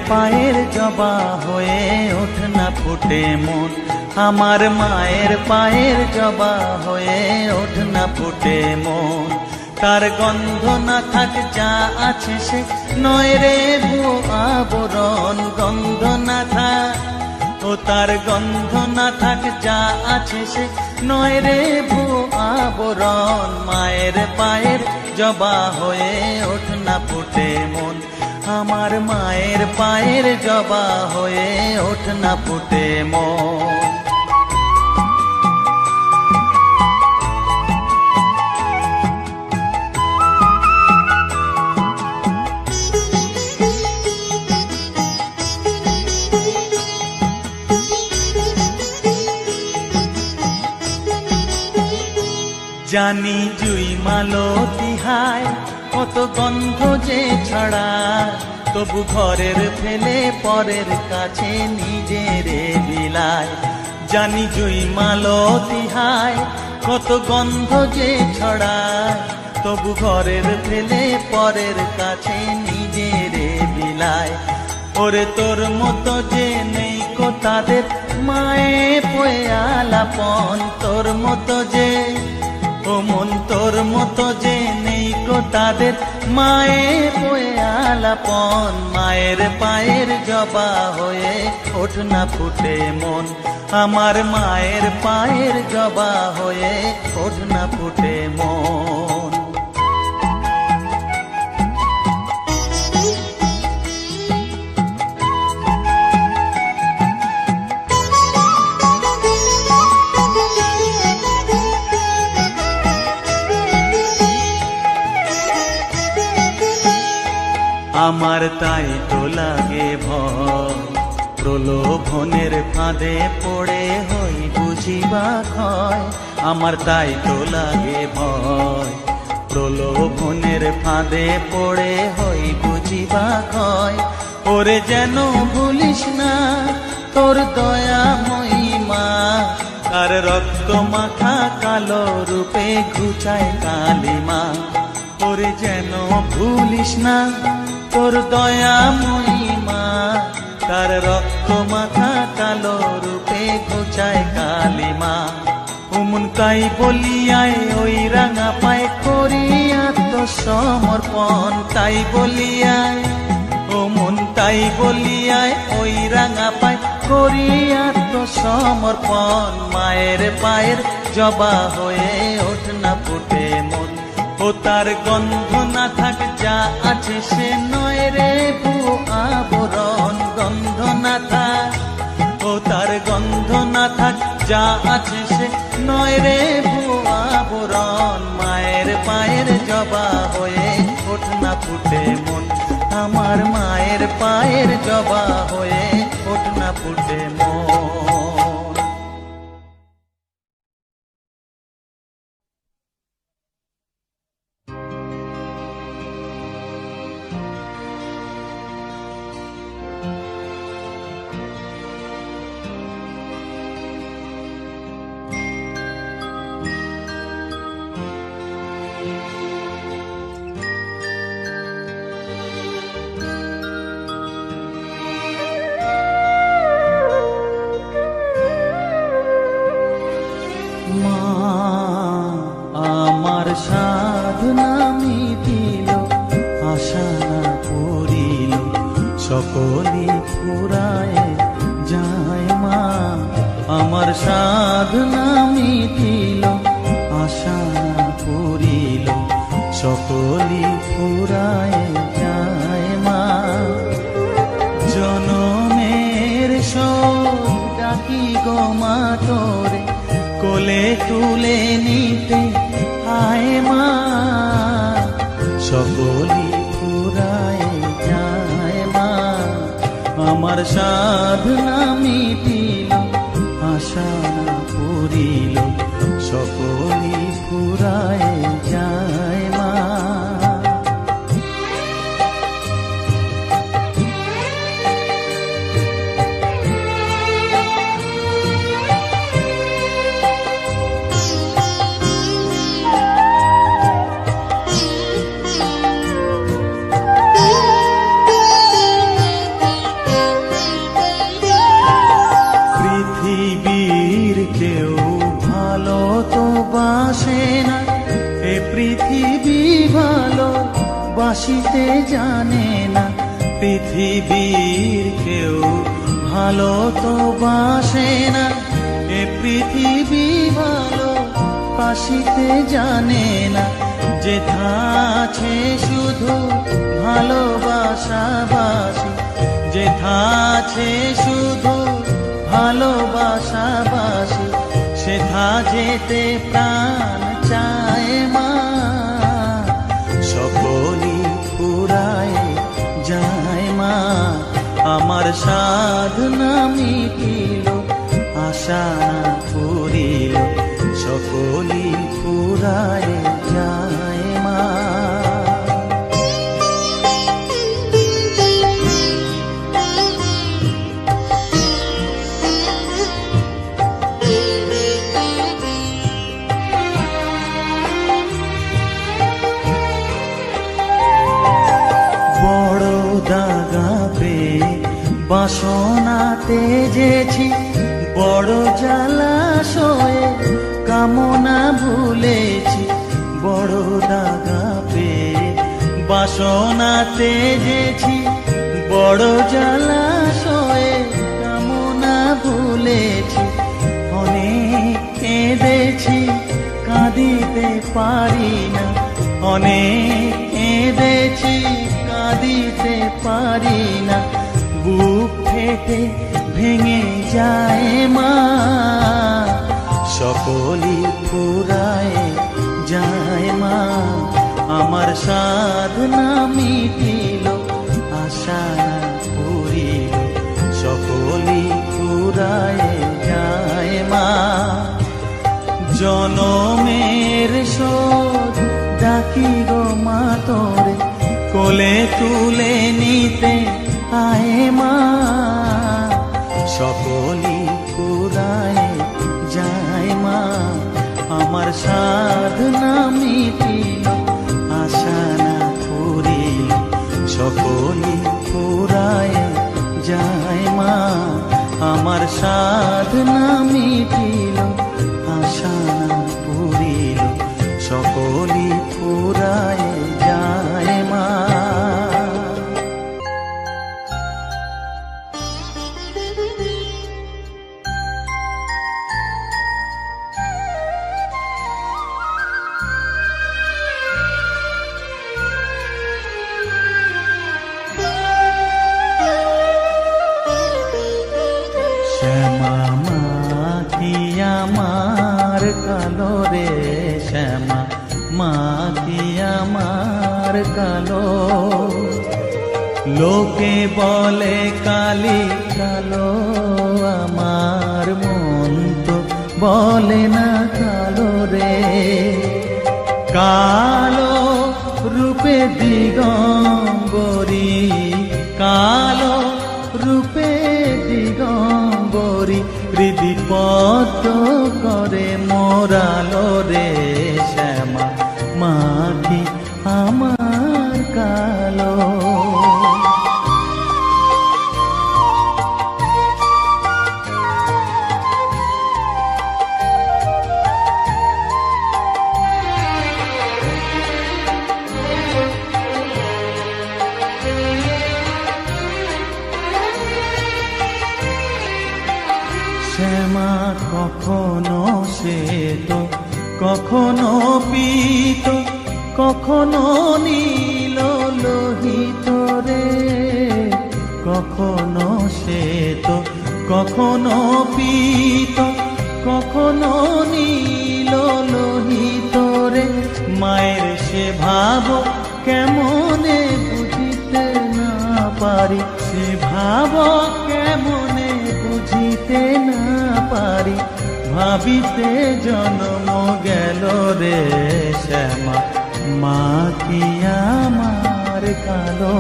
পায়ের জবা হয়ে ওঠ না ফুটে মন, আমার মায়ের পায়ের জবা হয়ে ওঠ না ফুটে মন। তার গন্ধ না থাক যা আছে সে নয় রে ভুয়ো আবরণ, গন্ধ না থাক ও তার গন্ধ না থাক যা আছে সে নয় রে ভুয়ো আবরণ। মায়ের পায়ের জবা হয়ে ওঠ না ফুটে মন, আমার মায়ের পায়ের জবা হয়ে ওঠ না ফুটে মন। জানি জুই মালতী হায় কত গন্ধ যে ছড়ায়, তবু ঘরের ফেলে পরের কাছে নিজেরে বিলায়। জানি জুই মালতী হায় কত গন্ধ যে ছড়ায়, তবু ঘরের ফেলে পরের কাছে নিজেরে বিলায়। ওরে তোর মতো যে নেই কো তাদের মায়ে পয়ে আলাপন, তোর মতো যে ও মন তোর মতো যে নেই কো তাদের মায়ে পয়ে আলাপন। মায়ের পায়ের জবা হয়ে ওঠ না ফুটে মন, আমার মায়ের পায়ের জবা হয়ে ওঠ না ফুটে মন। আমার তাই তো লাগে ভয়, প্রলোভনের ফাঁদে পড়ে হই বুঝিবা ক্ষয়। আমার তাই তো লাগে ভয়, প্রলোভনের ফাঁদে পড়ে হই বুঝিবা ক্ষয়। ওরে যেন ভুলিস না তোর দয়া মহিমা, তার রক্ত মাখা কালো রূপে ঘুচায় কালিমা। ওরে যেন ভুলিস না তোর দয়া মহিমা, তার রক্ত মাখা কালো রূপে ঘুচায় কালিমা। উমন তাই বলিয়ায় ওই রাঙা পায় করি আত্মসমর্পণ, তাই বলিয়ায় ও মন তাই বলিয়ায় ওই রাঙা পায় করি আত্মসমর্পণ। মায়ের পায়ের জবা হয়ে ওঠ না ফুটে মন, ও তার গন্ধ না থাক যা আছে সে নয় রে ভুয়ো আবরণ, গন্ধ না থাক ও তার গন্ধ না থাক যা আছে সে নয় রে ভুয়ো আবরণ। মায়ের পায়ের জবা হয়ে ওঠ না ফুটে মন, আমার মায়ের পায়ের জবা হয়ে ওঠ না ফুটে মন। সাধনা মিটিল আশা না করিল সকলি ফুরায় যায় মা, আমার সাধনা মিটিল আশা না করিল সকলি ফুরায় যায় মা। জনমের শোক ডাকি গো মা তোরে কোলে তুলে নিতে আয় মা, সকলি ফুরায় যায় মা। আমার সাধনা মিটিল আশা না করিল সকলি ফুরায় যায় মা। ভালো বাসিতে জানে না, পৃথিবীর কেউ ভালো তো বাসে না। এ পৃথিবী ভালো বাসিতে জানে না, যেথা আছে শুধু ভালোবাসাবাসি, যেথা আছে শুধু ভালোবাসাবাসি, সেথা যেতে প্রাণ চায় মা। সকলই ফুরায় যায় মা, আমার সাধনা মিটিল, আশা না ফুরিল, সকলই ফুরায় যায় মা। বড় দাগা পেয়ে বাসনা তেজেছি, বড় জলাশয়ে কামনা ভুলেছি। বড় দাগা পেয়ে বাসনা তেজেছি, বড় জলাশয়ে কামনা ভুলেছি। অনেক কেঁদেছি কাঁদিতে পারি না, অনেক কেঁদেছি কাঁদিতে পারি না, বুক ফেটে ভেঙে যায় মা। সকলই ফুরায় যায় মা, আমার সাধনা মিটিল, আশা না ফুরিল, সকলই ফুরায় যায় মা। জনমের শোধ ডাকি গো মা তোরে, কোলে তুলে নিতে আয় মা। সকলই ফুরায় যায় মা, আমার সাধনা মিটিল, আশা না ফুরিল, সকলই ফুরায় যায় মা। আমার সাধনা মিটিল, আশা না ফুরিল, সকলই ফুরায় যায় মা। শ্যামা মা কি আমার কালো রে, শ্যামা মা কি আমার কালো। লোকে বলে কালি কালো, আমার মন তো বলে না কালো রে। কালো রূপে দিগম্বরী, কালো রূপে দিগম্বরী, হৃদি পদ্ম করে মোরালো রে। শ্যামা মা কি আমার কালো। শ্যামা কখনো শ্বেত, কখনো পীত, কখনো নীল লোহিত রে। কখনো শ্বেত, কখনো পীত, কখনো নীল লোহিত রে। মায়ের সে ভাব কেমনে বুঝিতে না পারি, সে ভাব কেমনে বুঝিতে না পারি, ভাবিতে জন্ম গেল রে। শ্যামা মা কি আমার কালো।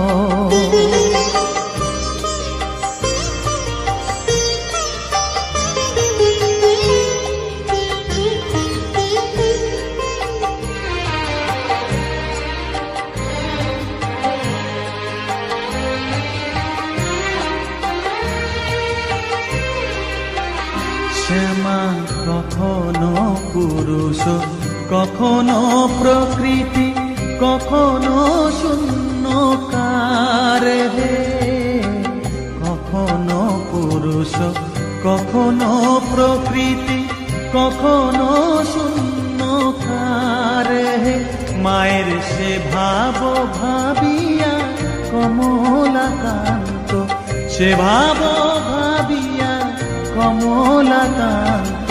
শ্যামা কখনো পুরুষ, কখনো প্রকৃতি, কখনো শূন্যকার হে, কখনো পুরুষ, কখনো প্রকৃতি, কখনো শূন্যকার হে। মায়ের সে ভাব ভাবিয়া কমলাকান্ত, সে ভাব ভাবিয়া কমলাকান্ত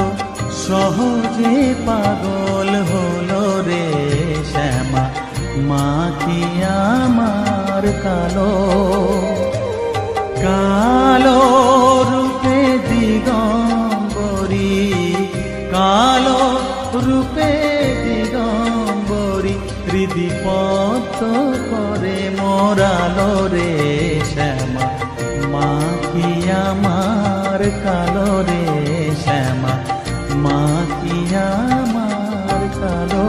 সহজে পাগল হলো রে শ্যামা। মা কি আমার কালো, কালো রূপে দিগম্বরী, কালো রূপে দিগম্বরী, হৃদি পদ্ম করে মোরালো রে শ্যামা। মা কি আমার কালো রে শ্যামা, মা কি আমার কালো।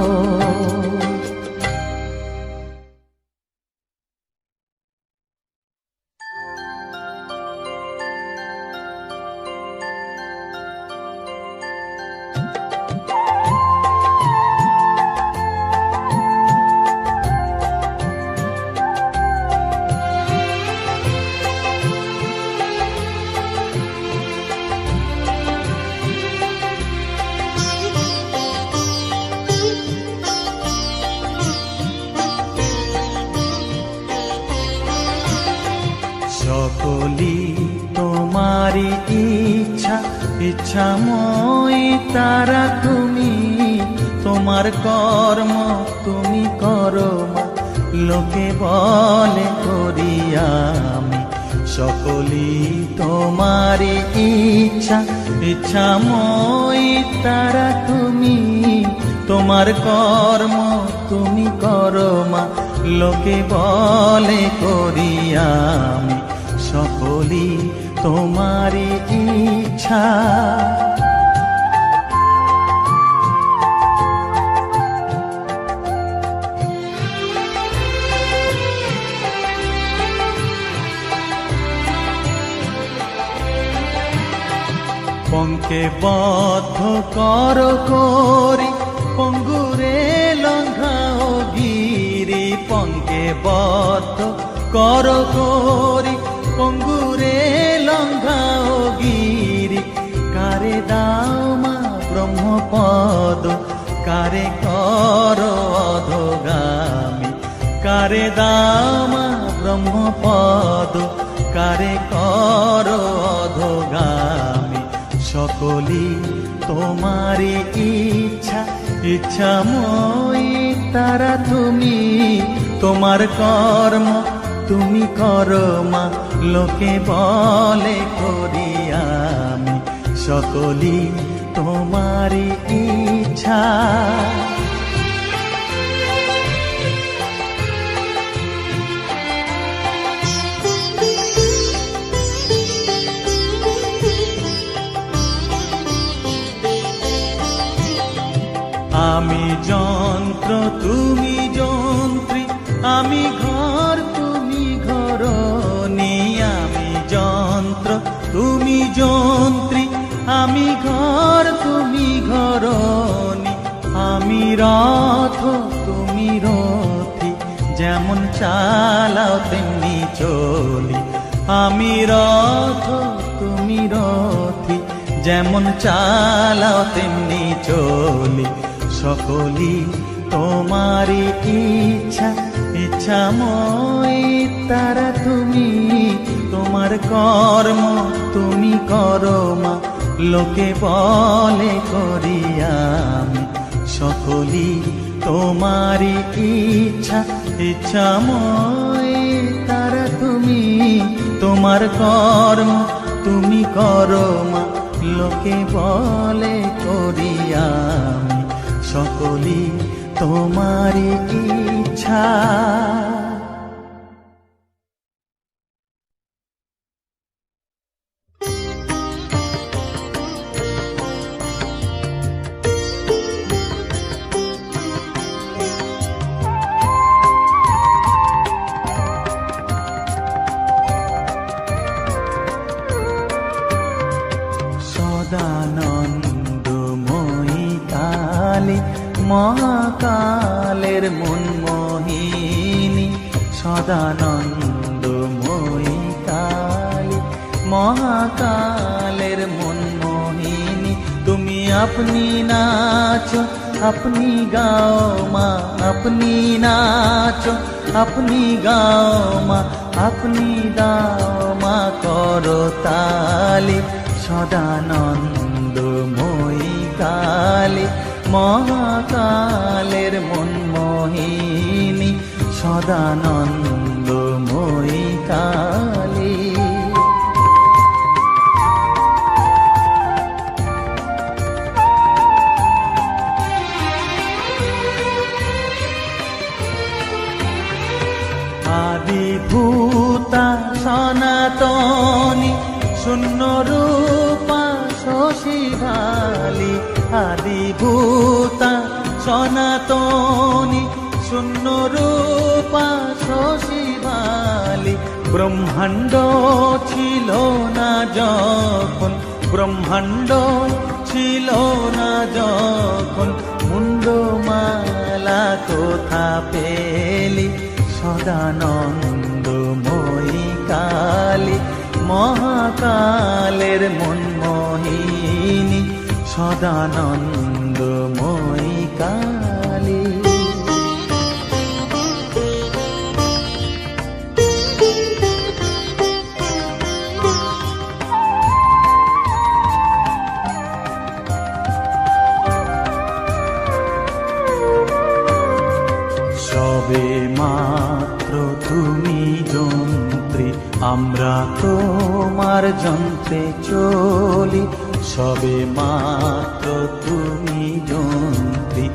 সকলি তোমারি ইচ্ছা, ইচ্ছাময় তারা তুমি, তোমার কর্ম তুমি করো মা, লোকে বলে করি আমি। সকলি তোমারি ইচ্ছা, ইচ্ছাময় তারা তুমি, তোমার কর্ম তুমি করো মা, লোকে বলে করি আমি। সকলি তোমারি ইচ্ছা। পঙ্কে বদ্ধ কর করি, পঙ্গুরে লঙ্ঘাও গিরি, পঙ্কে বদ্ধ কর করি, পঙ্গুরে লঙ্ঘাও গিরি। কারে দাও মা ব্রহ্মপদ, কারে কর অধোগামী, কারে দাও মা ব্রহ্মপদ, কারে কর অধোগামী। সকলি তোমারি ইচ্ছা, ইচ্ছাময় তারা তুমি, তোমার কর্ম তুমি করো মা, লোকে বলে করি আমি। সকলি তোমারি ইচ্ছা। আমি যন্ত্র তুমি যন্ত্রী, আমি ঘর তুমি ঘরণী। আমি যন্ত্র তুমি যন্ত্রী, আমি ঘর তুমি ঘরণী। আমি রথ তুমি রথী, যেমন চালাও তেমনি চলি। আমি রথ তুমি রথী, যেমন চালাও তেমনি চলি। সকলি তোমারি ইচ্ছা, ইচ্ছাময় তারা তুমি, তোমার কর্ম তুমি করো মা, লোকে বলে করি আমি। সকলি তোমারি ইচ্ছা, ইচ্ছাময় তারা তুমি, তোমার কর্ম তুমি করো মা, লোকে বলে করি আমি। সকলি তোমারি ইচ্ছা। সদানন্দময়ী কালী, মহাকালের মনমোহী সদানন্দময়ী কালী, মহাকালের মনমোহিনী। তুমি আপনি নাচো, আপনি গাও মা, আপনি নাচো, আপনি গাও মা, আপনি দাও মা করতালি। সদানন্দময়ী কালী, মহাকালের মনমোহিনী, সদানন্দময়ী কালী। আদিভূতা সনাতনী, শূন্য রূপা শশী ভালি। আদিভূতা সনাতনী, শূন্য রূপা শশী ভালি। ব্রহ্মাণ্ড ছিল না যখন, ব্রহ্মাণ্ড ছিল না যখন, মুন্ডমালা কোথা পেলি। সদানন্দময়ী কালী, মহাকালের মনমোহিনী, সদানন্দময়ী কালী। সবে মাত্র তুমি যন্ত্রী, আমরা তোমার যন্ত্রে চলি। সবে মাত্র তুমি যন্ত্রী,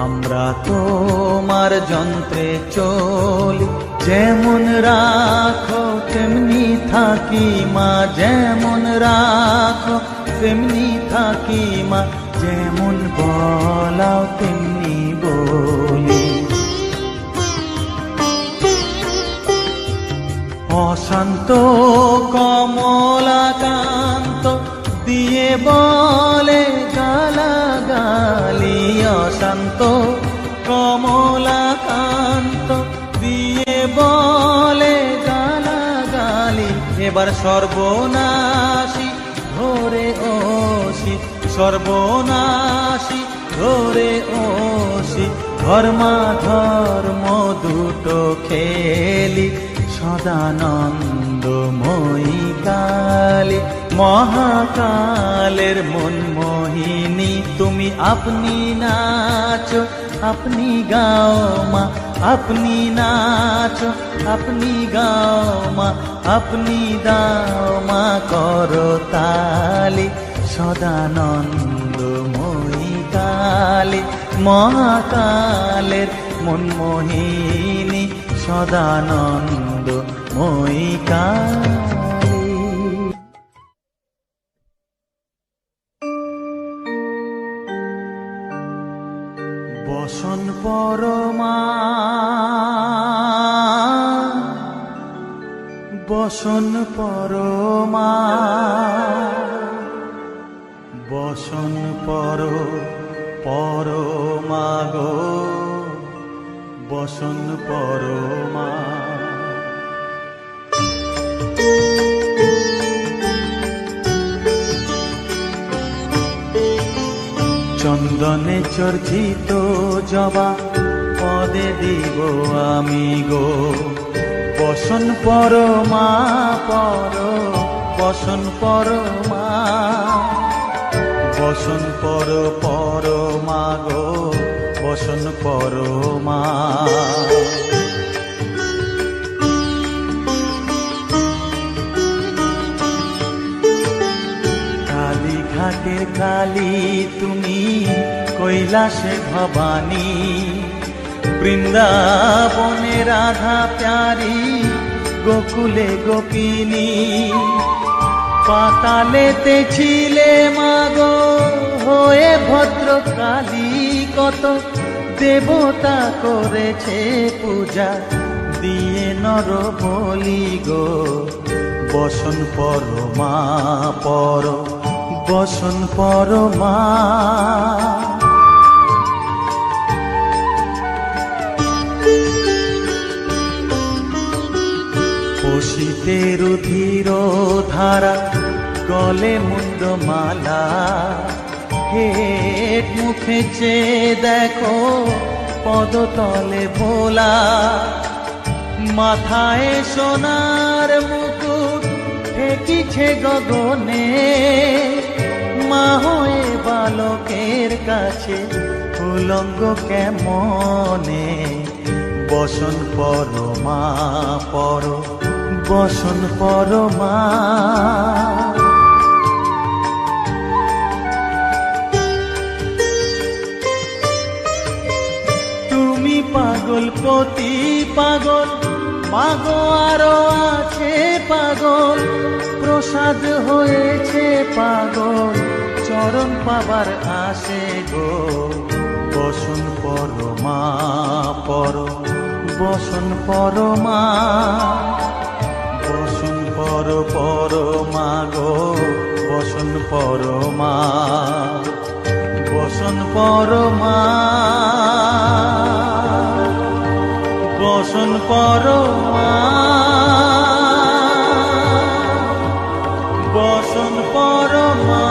আমরা তোমার যন্ত্রে চলি। যেমন রাখো তেমনি থাকি মা, যেমন রাখো তেমনি থাকি মা, যেমন বলাও তেমনি বলি। অশান্ত কমলাকান্ত দিয়ে বলে গালাগালি। অশান্ত কমলাকান্ত দিয়ে বলে গালাগালি। এবার সর্বনাশী ধরে ওসি, সর্বনাশী ধরে ওসি, ধর্মাধর্ম দুটো খেলি। সদানন্দময়ী কালী, মহাকালের মনমোহিনী। তুমি আপনি নাচো, আপনি গাও মা, আপনি নাচো, আপনি গাও মা, আপনি দাও মা করতালি। সদানন্দময়ী কালী, মহাকালের মনমোহিনী, সদানন্দময়ী কালী। বসন পরমা, বসন পরমা, বসন পরমা গো, বসন পরমা। চন্দনে চর্চিত জবা পদে দিব আমি গো, বসন পরমা পর, বসন পরমা, বসন পরমা গো, বসন পরমা। কালীঘাটের কালী তুমি, কৈলাসে ভবানী, বৃন্দাবনে রাধা প্যারি, গোকুলে গোপিনী। পাতালেতে ছিলে মাগো হয়ে ভদ্রকালী, কত দেবতা করেছে পূজা দিয়ে নর বলি গো, বসন পরমা পর, বসন পরমা। শীতের ধীর ধারা গলে মুন্ড মালা হেট মুখে চেয়ে দেখো পদতলে ভোলা মাথায় সোনার মুকুট ঠেকিছে গগনে মা হয়ে বালকের কাছে উলঙ্গ কেমনে বসন পরমা পর বসন পরমা তুমি পাগল পতি পাগল মাগো আরো আছে পাগল প্রসাদ হয়েছে পাগল চরণ পাবার আসে গো বসন পরমা পর বসন পরমা বসন পর পরমা গো বসন পরমা বসন পরমা বসন পরমা বসন পরমা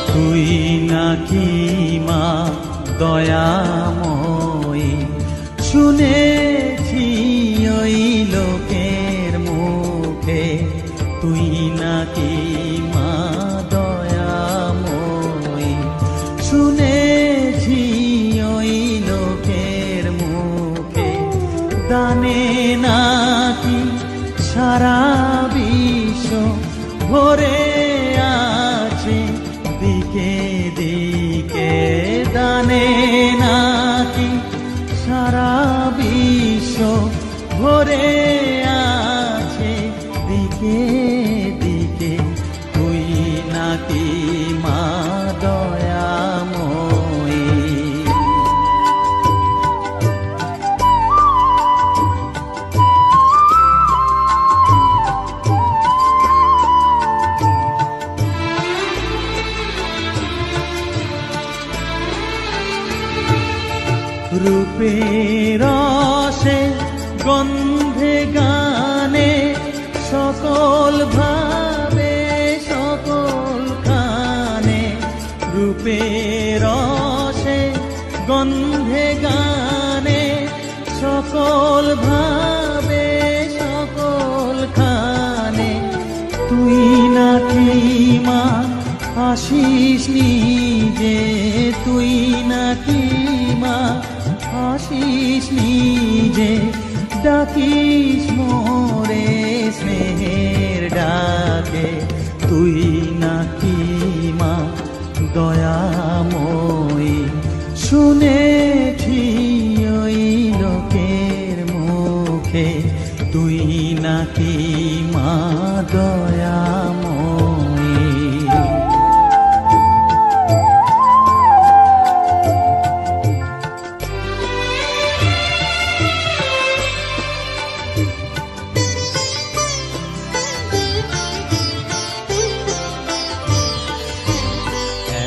তুই নাকি মা দয়াময়ী শুনেছি ওই লোকের মুখে তুই নাকি মা দয়াময়ী শুনেছি ওই লোকের মুখে দানে নাকি সারা বিশ্ব ভরে আছে দিকে দিকে দানে নাকি সারা বিশ্ব ভরে আছে দিকে দিকে তুই নাকি মা দয়াময়ী রূপের রসে গন্ধে গানে সকল ভাবে সকল খানে রূপের রসে গন্ধে গানে সকল ভাবে সকল খানে তুই নাকি মা আসিস নিজে তুই নাকি মা আসিস নিজে ডাকিস মোরে স্নেহের ডাকে তুই নাকি মা দয়াময়ী শুনেছি ওই লোকের মুখে তুই নাকি মা দয়াময়ী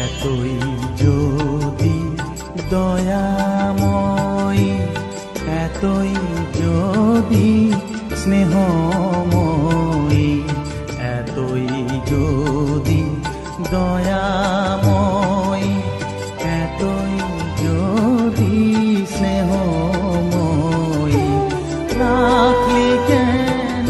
এতই যদি দয়াময়ী এতই যদি স্নেহময়ী এতই যদি দয়াময়ী এতই যদি স্নেহময়ী রাখলি কেন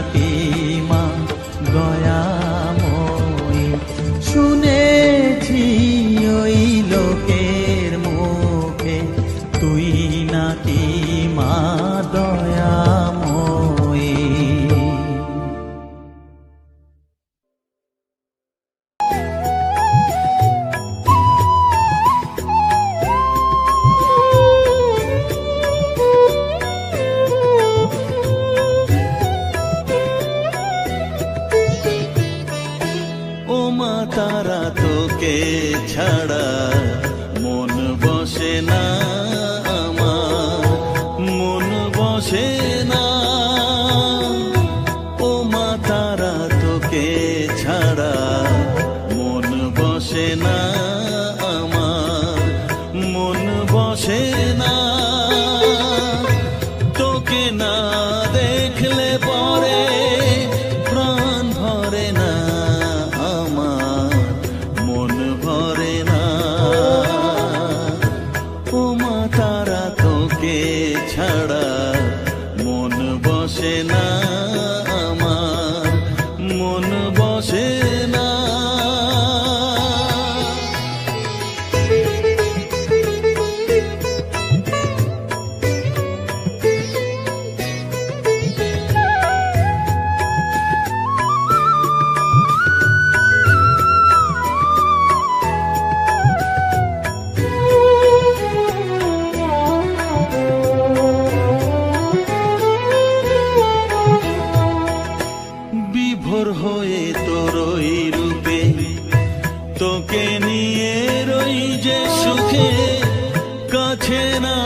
নাকি মা দয়াময়ী। শুনেছি ওই লোকের মুখে তুই নাকি মা দয়াময়ী। তারা তোকে ছাড়া মন বসে না আমার, মন বসে না। ও মা তারা তোকে ছাড়া মন বসে না আমার, মন বসে না। তোকে না দেখলে পরে প্রাণ ভরে না, মন ভরে না। ও মা তারা তোকে ছাড়া মন বসে না আমার, মন বসে না। বিভোর হয়ে তোর ওই রূপে তোকে নিয়ে রই যে সুখে, কাছে না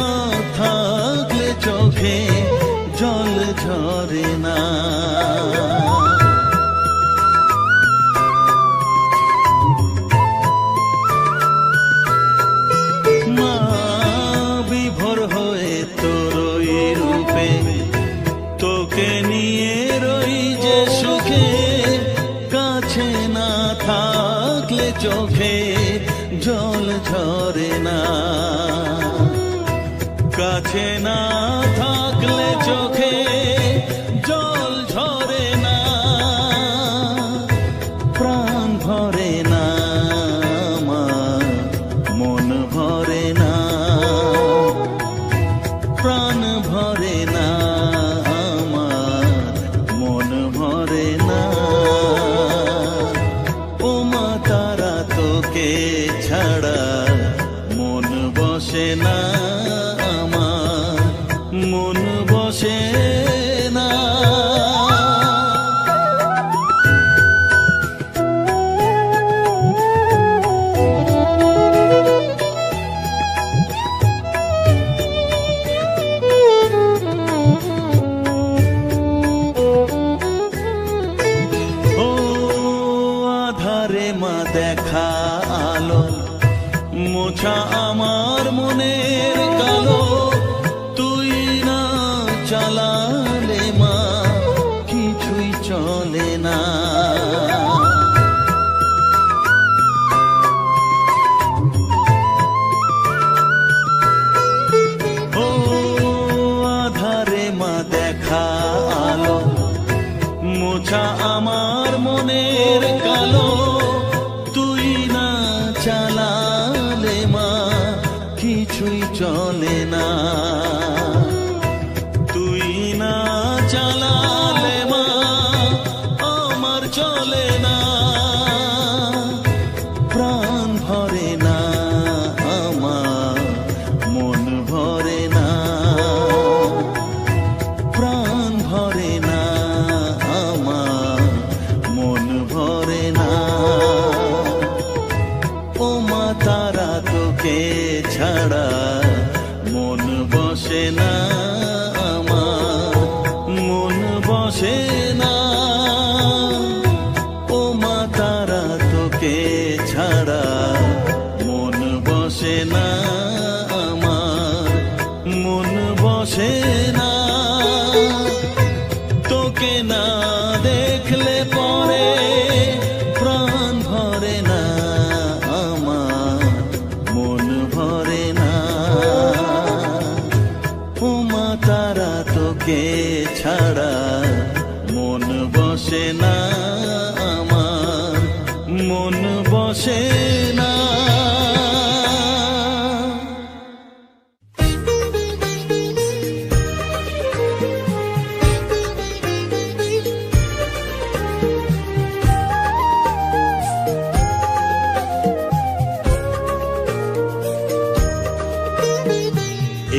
থাকলে চোখে জল ঝরে না। মা বিভোর হয়ে তোর ওই রূপে তোকে নিয়ে রই যে সুখে, কাছে না থাকলে চোখে জল ঝরে না। কাছে না থাকলে চোখে জল ঝরে না, প্রাণ ভরে না আমার, মন ভরে না, প্রাণ ভরে না আমার, মন ভরে না। ও মা তারা তোকে ছাড়া মন বসে না আমার, মন বসে না। মা দেখা আলো মোছা আমার মনের কালো, তুই না চালালে মা কিছুই চলে না। ও আধারে মা দেখা আলো মোছা আমার মনের কালো, তুই না চালালে মা কিছুই চলে না। তুই না চালালে মা আমার চলে না, প্রাণ ভরে না আমার, মন ভরে না, প্রাণ ভরে না আমার, মন ভরে না। ও মা তারা তোকে ছাড়া মন বসে না আমার, মন বসে না।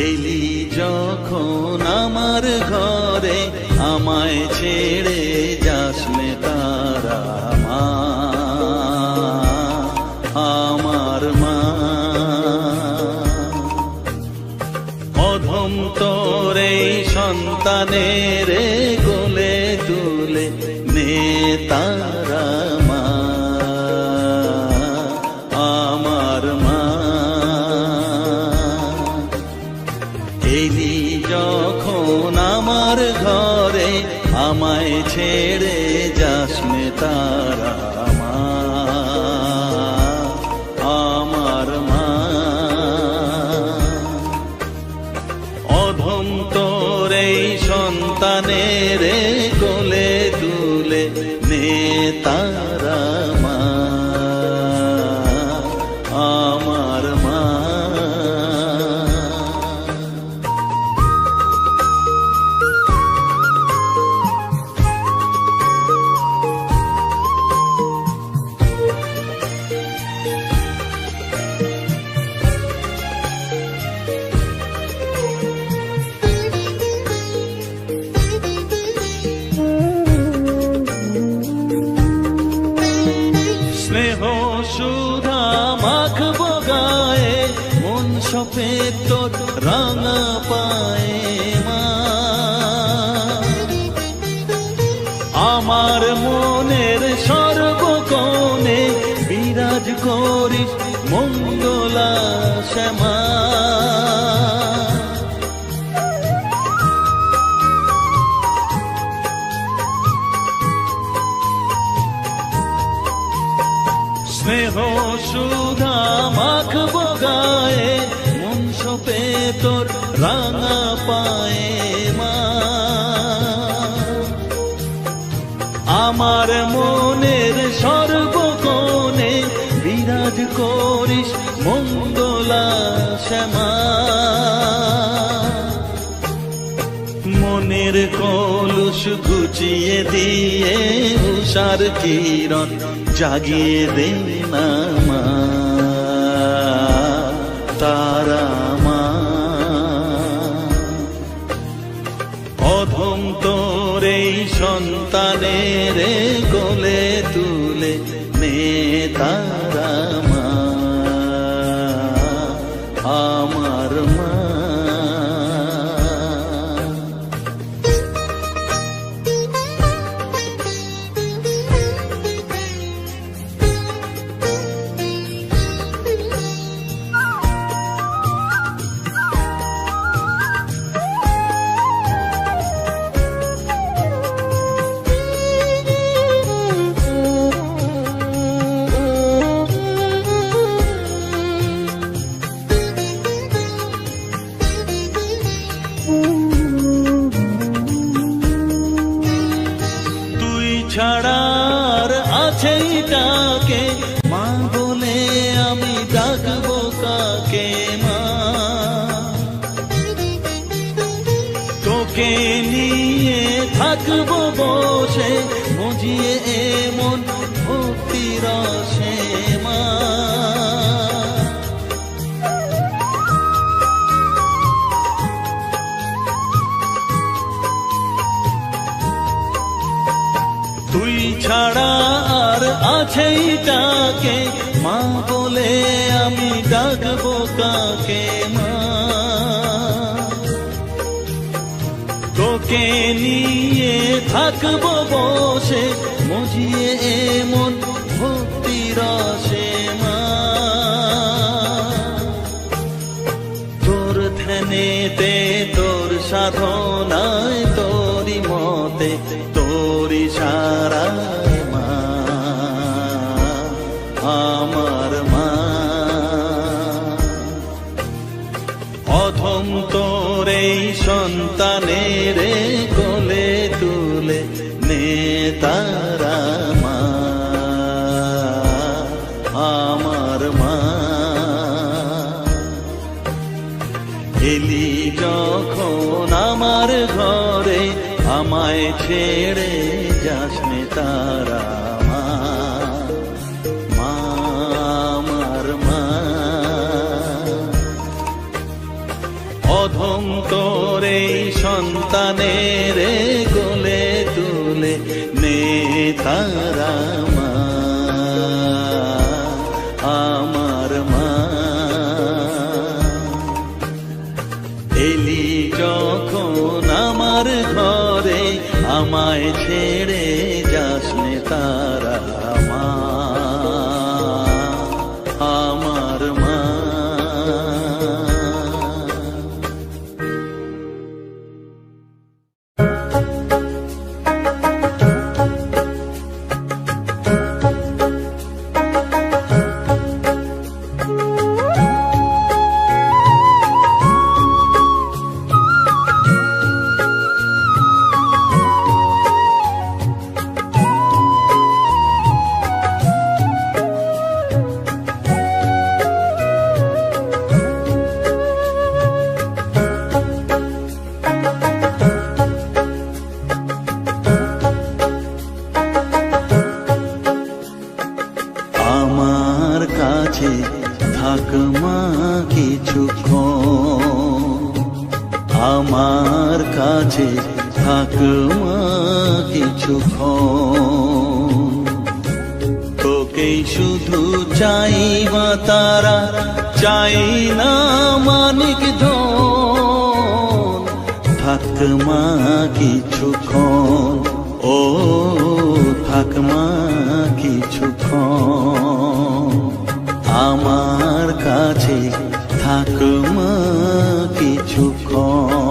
এলি যখন আমার ঘরে, আমায় ছেড়ে যাস নে তারা মা, আমার মা। অধম তোর এই সন্তানের কোলে তুলে নে তারা মা, আমার মা। এলি যখন আমার ঘরে, আমায় ছেড়ে যাস নে তারা মা, আমার মা। অধম তোর এই সন্তানের কোলে তুলে নে তারা মা, আমার মা। স্নেহ সুধা মাখবো গায়ে, মন সপে তোর রাঙা পায়ে মা। আমার মনের সর্বকোণে বিরাজ করিস মঙ্গলা শ্যামা। স্নেহ সুধা মাখবো গায়ে, মন সপে তোর রাঙা পায়ে মা। আমার মনের সর্বকোণে বিরাজ করিস মঙ্গলা শ্যামা। মনের কলুষ ঘুচিয়ে দিয়ে উষার কিরণ জাগিয়ে দে না মা, তারা মা। অধম তোর এই সন্তানের কোলে তুলে নে তারা মা, আমার মা। ছাড়ার আছে ডাকে মা বলে আমি ডাকবো কাকে মা। তোকে নিয়ে থাকবো বসে মজিয়ে এমন ভক্তি রসে মা। তুই ছাড়া আর আছেই ডাকে মা বলে আমি ডাকবো কাকে মা। তোকে নিয়ে থাকবো বসে মজিয়ে এমন ভক্তি রসে মা। তোর ধ্যানেতে তোর সাধনায় তোরি মতে তোরি সারায় মা, আমার মা। অধম তোর এই সন্তানের কোলে তুলে নে তারা মা, আমার মা। এলি যখন আমার ঘরে, আমায় ছেড়ে যাস নে তারা মা, মা আমার মা। অধম তোরে সন্তানের কোলে তুলে নে তারা মা, আমার মা। এলি যখন আমার ঘরে, আমায় ছেড়ে যাস নে তারা মা, আমার মা। থাক মা কিছুক্ষণ, আমার কাছে থাক মা কিছুক্ষণ। তোকেই শুধু চাই মা তারা, চাই না মানিক ধন। থাক মা কিছুক্ষণ, ও থাক মা কিছুক্ষণ। আমার কাছে থাক মা কিছুক্ষণ।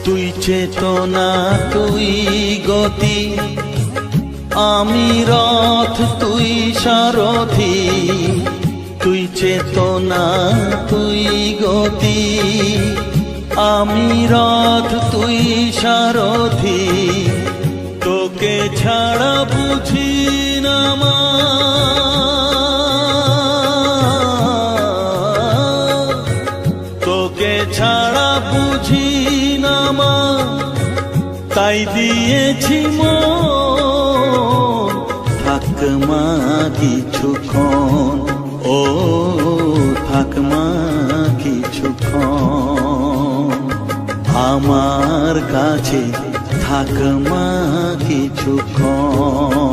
তুই চেতনা তুই গতি, আমি রথ তুই সারথি। তুই চেতনা তুই গতি, আমি রথ তুই সারথি। তোকে ছাড়া বুঝি না মা, তোকে ছাড়া বুঝি না মা। তাই দিয়েছি মন, থাক মা কিছুক্ষণ, ও থাক মা কিছুক্ষণ। আমার কাছে থাক মা কিছুক্ষণ।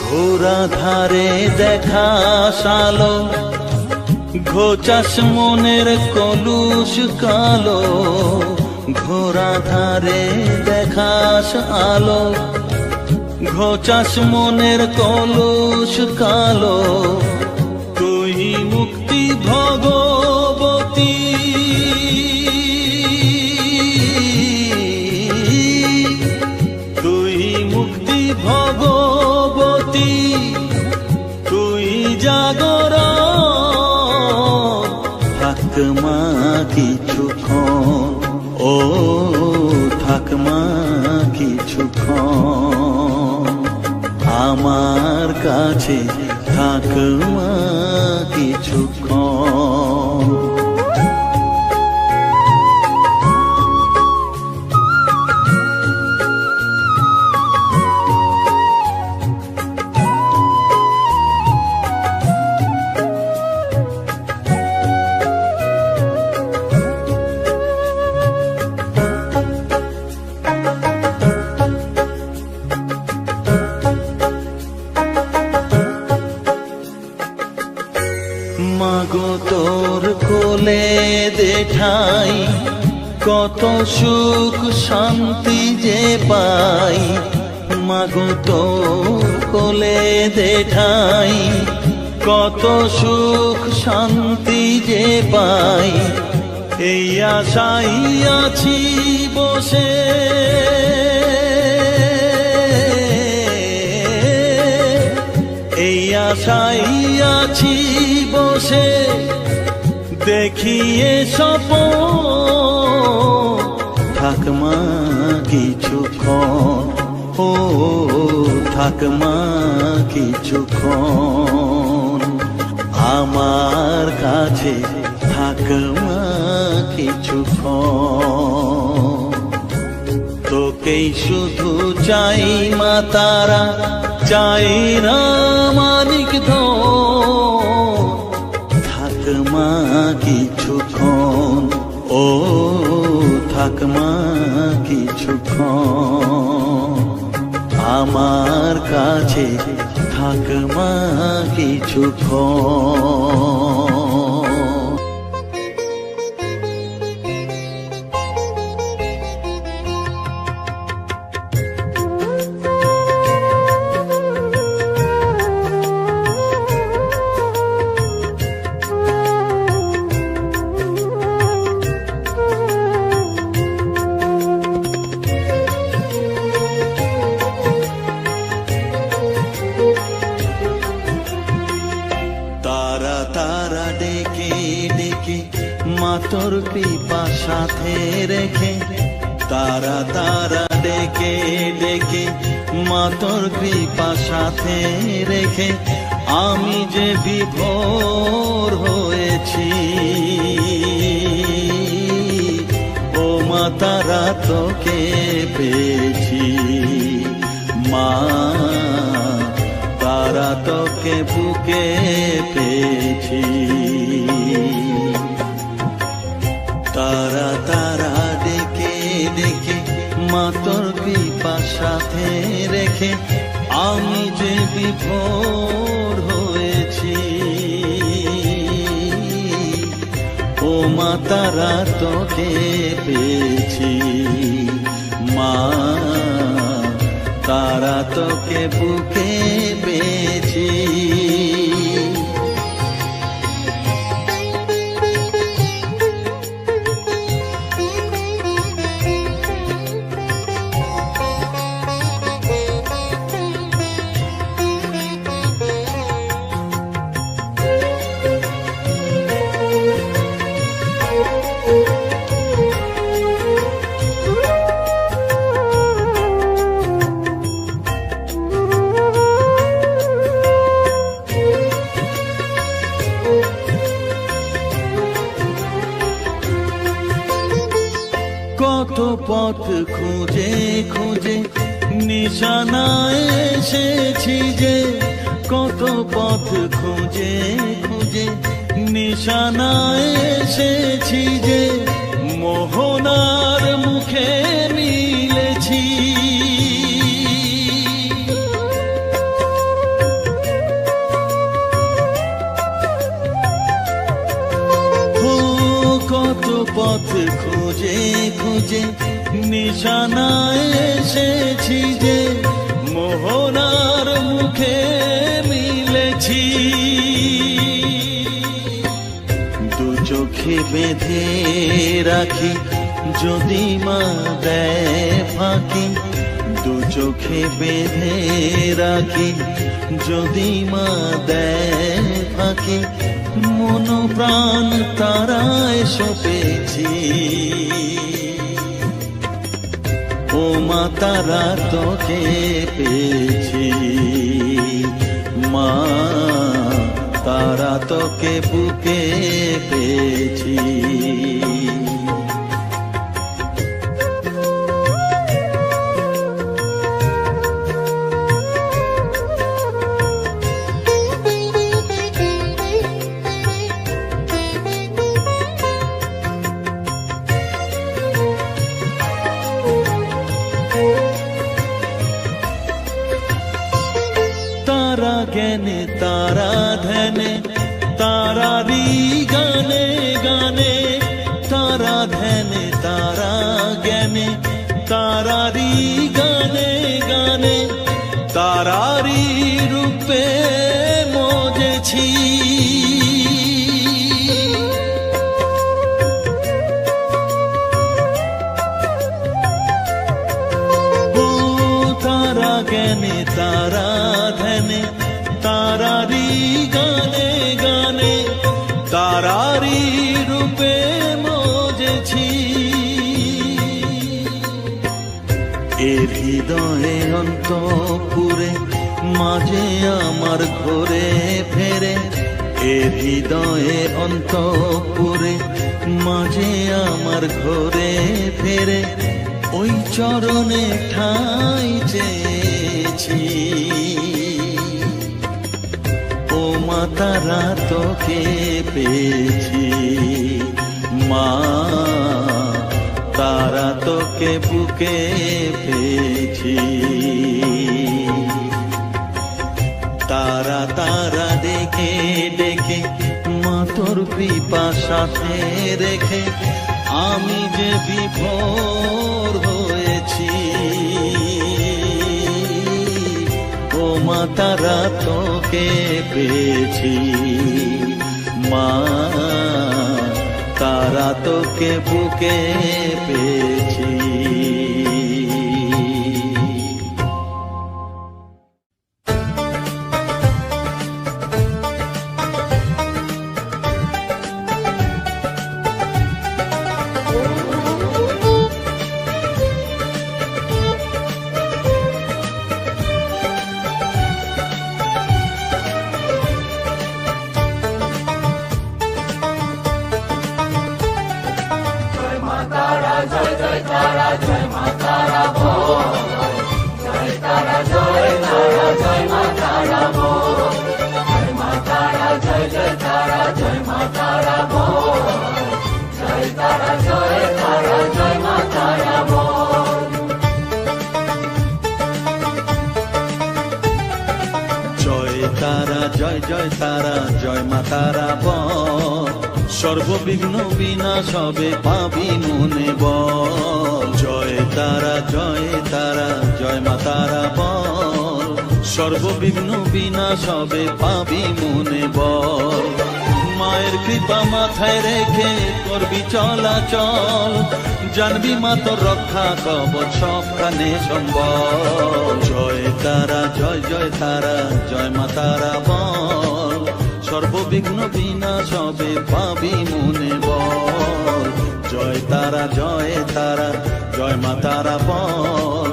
ঘোরা ধারে দেখা সালো, ঘোচাস মনের কলুষ কালো। ঘোরা ধারে দেখাস আলো, ঘোচাস মনের কলুষ কালো। তুই মুক্তি ভগবতী, তুই মুক্তি ভগবতী। তুই জাগরণ, থাক মা কিছুক্ষণ, ও থাক মা কিছুক্ষণ। আমার কাছে থাক মা কিছুক্ষণ। মাগো তোর কোলে দেঠাই কত সুখ শান্তি যে পাই, মাগো তোর কোলে দেঠাই কত সুখ শান্তি যে পাই। এই আশাই আছি বসে, এই আশাই আছি বসে, দেখিয়ে স্বপন থাক মা কিছুক্ষণ, ও থাক মা কিছুক্ষণ। আমার কাছে থাক মা কিছুক্ষণ। তোকেই শুধু চাই মা তারা, চাই না মানিক ধন, থাক মা কিছুক্ষণ, ও থাক মা কিছুক্ষণ। আমার কাছে থাক মা কিছুক্ষণ। তারা তারা ডেকে ডেকে মা তোর কৃপা সাথে রেখে, তারা তারা ডেকে ডেকে মা তোর কৃপা সাথে রেখে, আমি যে বিভোর হয়েছি। ও মা তারা তোকে পেয়েছি, মা তারা তোকে বুকে পেয়েছি। তারা তারা ডেকে ডেকে মা তোর কৃপা সাথে রেখে, আমি যে বিভোর হয়েছি। ও মা তারা তোকে পেয়েছি, মা তারা তোকে বুকে পেয়েছি। কত পথ খুঁজে খুঁজে নিশানায় এসেছি যে, কত পথ খুঁজে খুঁজে নিশানায় এসেছি যে, মোহনার মুখে মিলেছি। কত পথ খুঁজে খুঁজে নিশানায় এসেছি যে, মোহনার মুখে মিলেছি। দু চোখে বেঁধে রাখি যদি মা দেয় ফাঁকি, দু চোখে বেঁধে রাখি যদি মা দেয় ফাঁকি, মন প্রাণ তারায় সপেছি। ও মা তারা তোকে পেয়েছি। তোকে বুকে পেয়েছি। তারা জ্ঞানে তারা ধ্যানে তারারি গানে গানে, তারা ধ্যানে তারা জ্ঞানে তারারি গানে গানে, তারারি রূপে মজেছি। ও তারা জ্ঞানে তারা ধ্যানে তারারি গানে গানে, তারারি রূপে মজেছি। এ হৃদয়ে অন্তপুরে মাঝে আমার ঘরে ফেরে, এ হৃদয়ে অন্তপুরে মাঝে আমার ঘরে ফেরে, ওই চরণে ঠাঁই চেয়েছি। ও মা তারা তোকে পেয়েছি, মা তারা তোকে বুকে পেয়েছি। তারা তারা ডেকে ডেকে মা তোর কৃপা সাথে রেখে আমি যে বিভোর হয়েছি। ও মা তারা তোকে পেয়েছি, মা তারা তোকে বুকে পেয়েছি। জয় জয় তারা জয় মা তারা বল, সর্ববিঘ্ন বিনাশ হবে পাবি মনে বল। জয় তারা জয় মা তারা বল, সর্ববিঘ্ন বিনাশ হবে পাবি মনে বল। মায়ের কৃপা মাথায় রেখে করবি চলাচল, জানবি মা তোর রক্ষা কবচ সবখানে সম্বল। জয় তারা জয় তারা জয় মা তারা বল, সর্ববিঘ্ন বিনাশ হবে পাবি মনে বল। জয় তারা জয় মা তারা বল,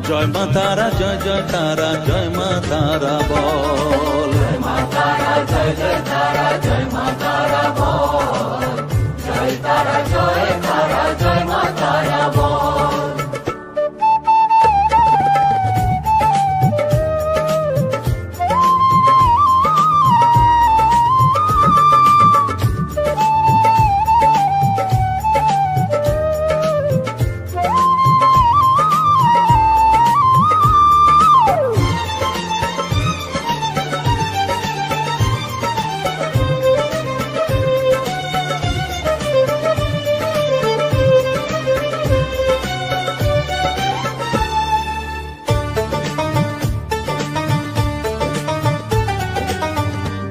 জয় মা তারা জয় তারা জয় মা তারা বল। জয় মা তারা জয় তারা জয় মা তারা বল, জয় তারা জয় মা তারা বল।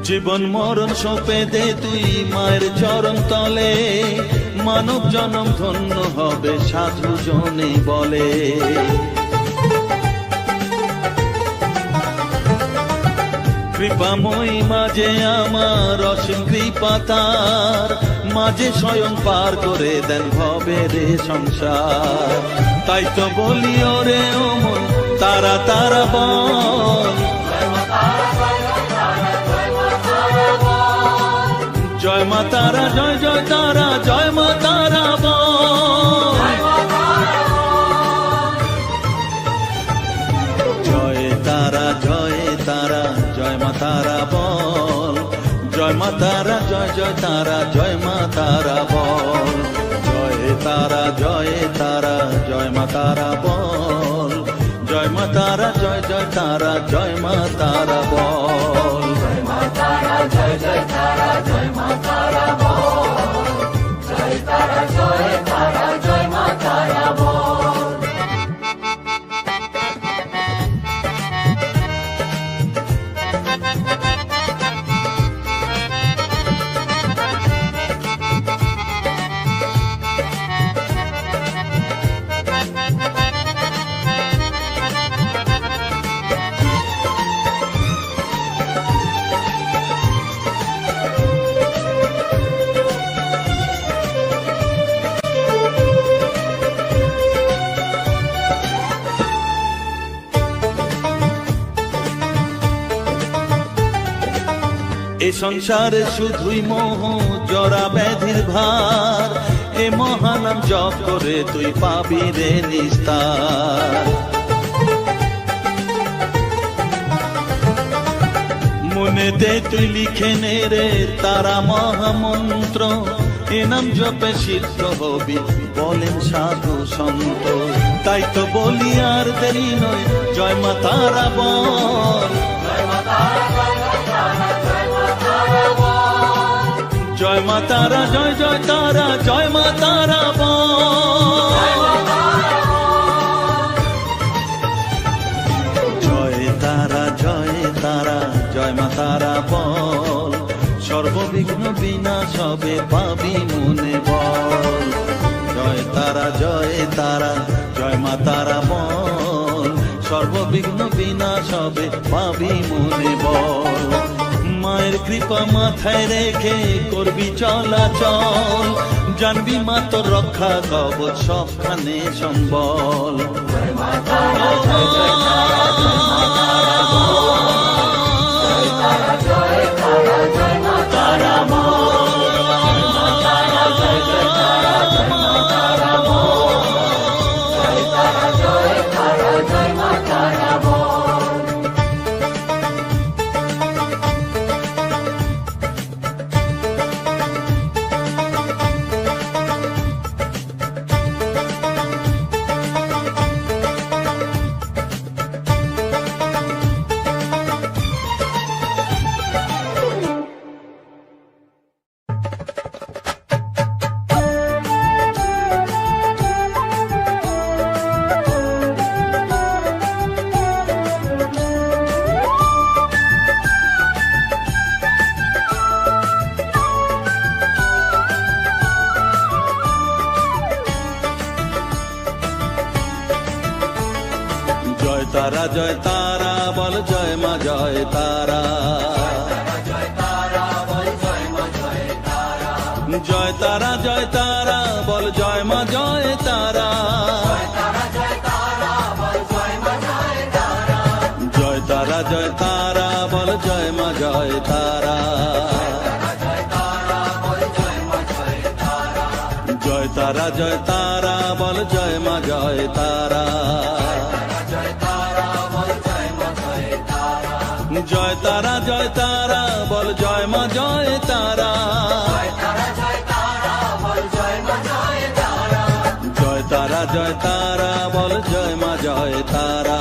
জীবন মরণ সঁপে দে তুই মায়ের চরণ তলে, মানব জনম ধন্য হবে সাধু জনে বলে। কৃপাময়ী মাঝে আমার অসীম কৃপা তার, মাঝে স্বয়ং পার করে দেন ভবের সংসার। তাই তো বলি ওরে ও মন তারা তারা বল, তারা জয় জয় তারা জয় মা তারা বল জয় তারা জয় তারা জয় মা তারা বল জয় মা তারা জয় জয় তারা জয় মা তারা বল জয় তারা জয় তারা জয় মা তারা বল জয় মা তারা জয় জয় তারা জয় মা তারা বল জয় মা তারা জয় জয় তারা জয় মা তারা বল জয় তারা জয় তারা জয় মা তারা বল এ সংসারে শুধুই মোহ জরা ব্যাধির ভার এ মহানাম জপ করে তুই পাবি রে নিস্তার মনেতে তুই লিখে নে রে তারা মহামন্ত্র এ নাম জপে সিদ্ধ হবি বলেন সাধু সন্ত তাই তো বলি আর দেরি নয় জয় মা তারা বল জয় মা তারা জয় মা তারা জয় মা তারা জয় জয় তারা জয় মা তারা জয় তারা জয় তারা জয় মা তারা বল সর্ববিঘ্ন বিনাশ হবে পাবি মনে বল জয় তারা জয় তারা জয় মা তারা বল সর্ববিঘ্ন বিনাশ হবে পাবি মনে বল মায়ের কৃপা মাথায় রেখে করবি চলাচল জানবি মা তোর রক্ষা কবচ সবখানে সম্বল জয় মা তারা জয় জয় তারা জয় মা তারা বল জয় তারা জয় তারা জয় মা তারা বল জয় মা তারা জয় জয় তারা জয় মা তারা বল জয় তারা জয় তারা জয় মা তারা বল তারা জয় তারা বল জয় মা জয় তারা জয় তারা বল জয় মা জয় তারা জয় তারা জয় তারা বল জয় মা জয় তারা জয় তারা জয় তারা বল জয় মা জয় তারা জয় তারা জয় তারা বল জয় মা জয় তারা জয় তারা জয় তারা বল জয় মা জয় তারা জয় তারা জয় তারা বল জয় মা জয় তারা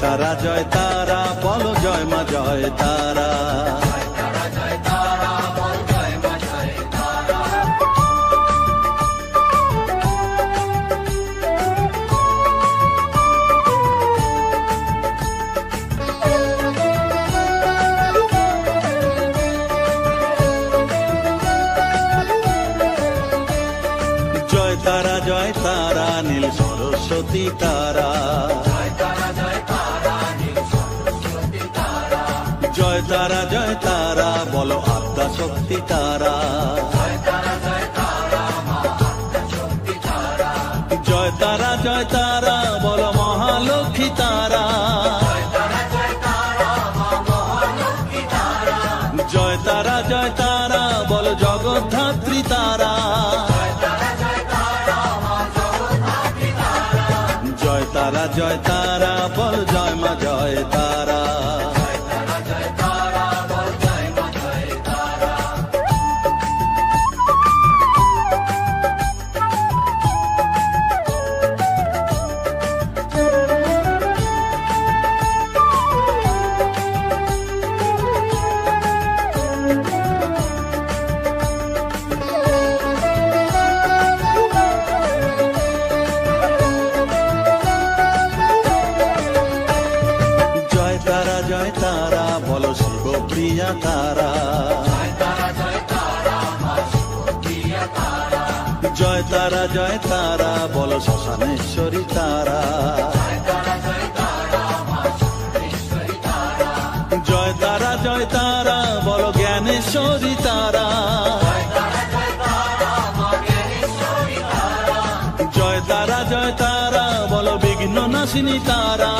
জয় তারা বলো জয় মা জয় তারা। জয় তারা নীল সরস্বতী তারা, জয় তারা বলো আদ্যা শক্তি তারা, জয় তারা বলো মহালক্ষ্মী তারা, জয় তারা বলো জগদ্ধাত্রী তারা, জয় তারা বল জয় মা জয় তারা। জয় তারা বলো শিবপ্রিয়া তারা, জয় তারা বলো শ্মশানেশ্বরী তারা, জয় তারা বলো জ্ঞানেশ্বরী তারা, জয় তারা বলো বিঘ্ন নাশিনী তারা,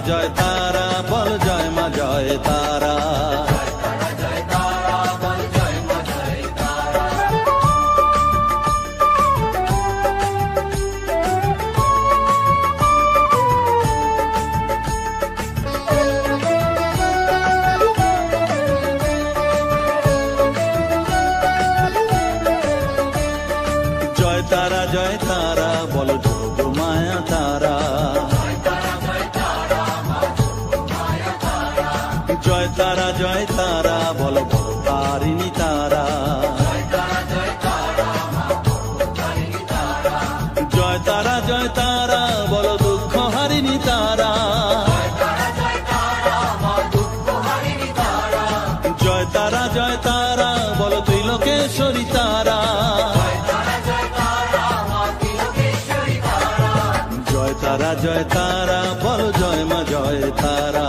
জয় তারা বল জয় মা জয় তারা। জয় তারা বলো যোগ মায়া তারা, জয় তারা বলো তারিণী তারা, জয় তারা বলো দুঃখ হারিণী তারা, জয় তারা বলো ত্রিলোকেশ্বরী তারা, জয় তারা বলো জয় মা জয় তারা।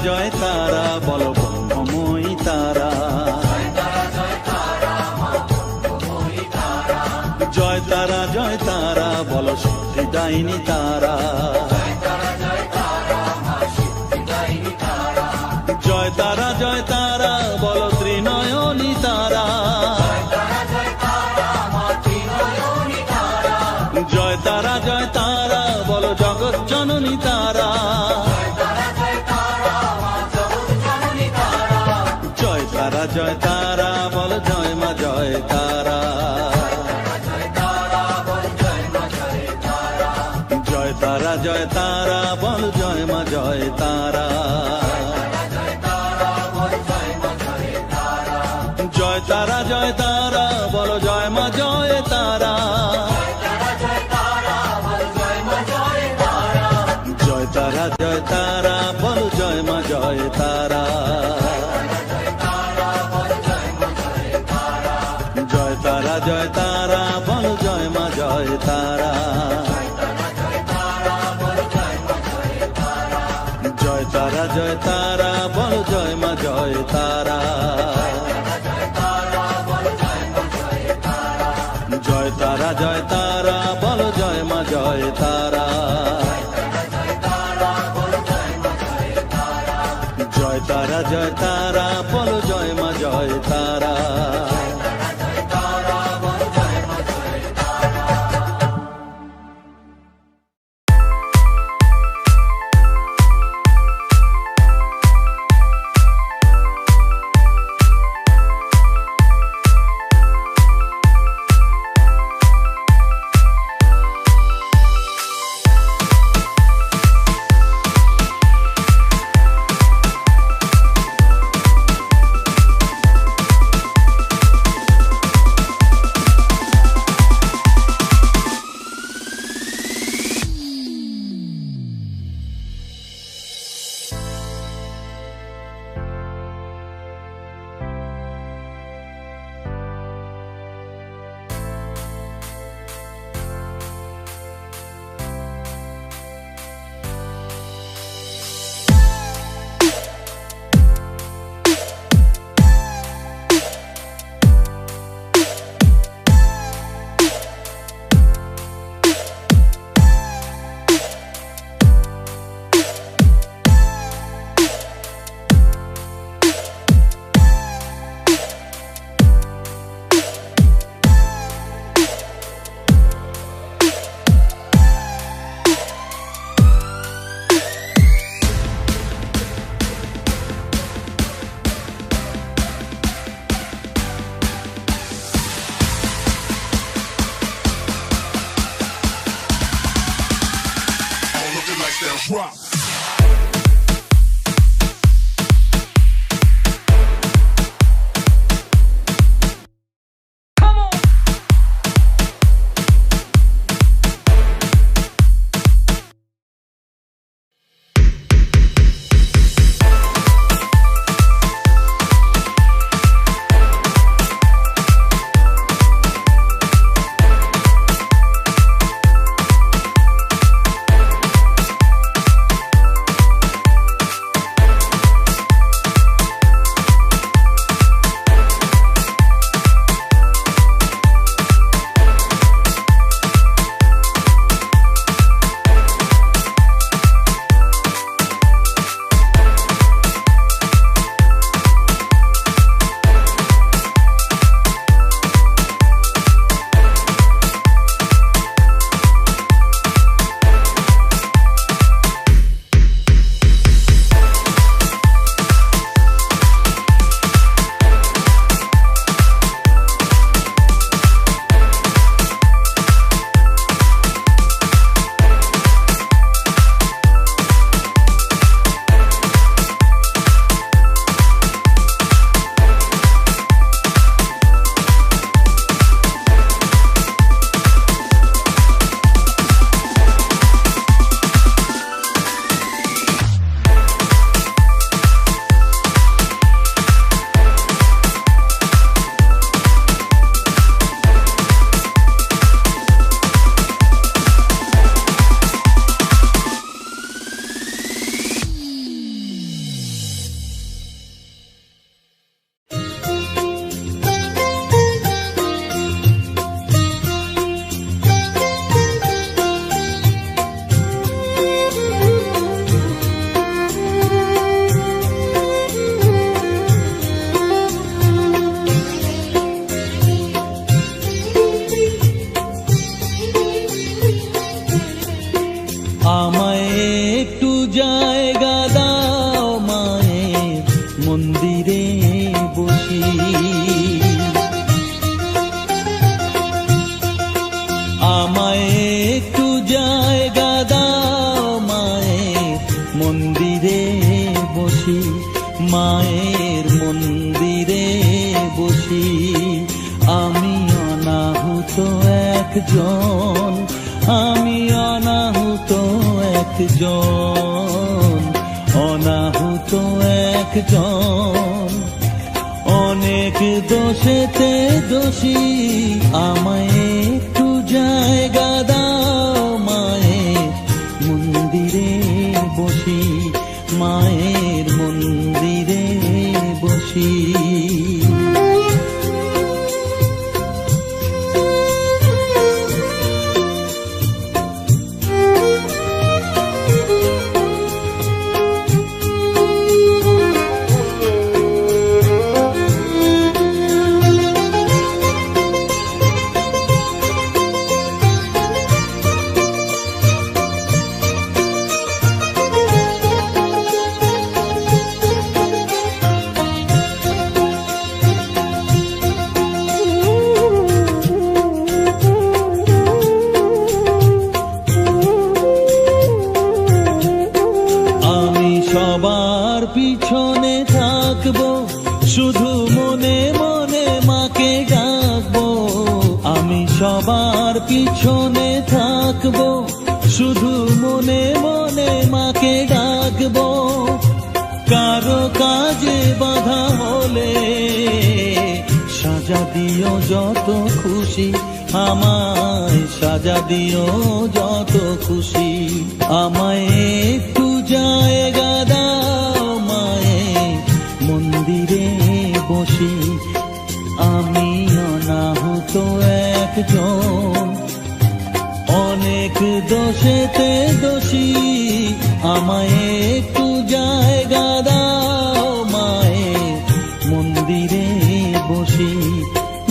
জয় তারা বলো ব্রহ্মময়ী তারা, জয় তারা বলো সিদ্ধিদায়িনী তারা, জয় তারা বলো ত্রিনয়নী তারা, জয় তারা বলো জগৎ জননী তারা, জয় তারা বল জয় মা জয় তারা। জয় তারা বল জয় মা জয় তারা। জয় তারা বল জয় মা জয় তারা। জয় তারা বল জয় মা জয় তারা। জয় তারা বল জয় মা জয় তারা। জয় তারা বল জয় মা জয় তারা। জয় তারা বল জয় মা জয় তারা, জয় তারা জয় তারা বলো জয় মা জয় তারা। মায়ের মন্দিরে বসি আমি অনাহুত একজন, আমি অনাহুত একজন, অনাহুত একজন। অনেক দোষেতে দোষী আমায় একটু জায়গা দাও, মায়ের মন্দিরে বসি, মায়ের মন্দিরে বসি। দর্শনে থাকবো, শুধু মনে মনে মাকে ডাকবো। কারো কাজে বাধা হলে সাজা দিও যত খুশি, আমায় সাজা দিও যত খুশি। আমায় একটু জায়গা দাও মায়ে, মন্দিরে বসি। আমি অনাহুত একজন, অনেক দোষেতে দোষী। আমায় একটু জায়গা দাও মায়ে, মন্দিরে বসি।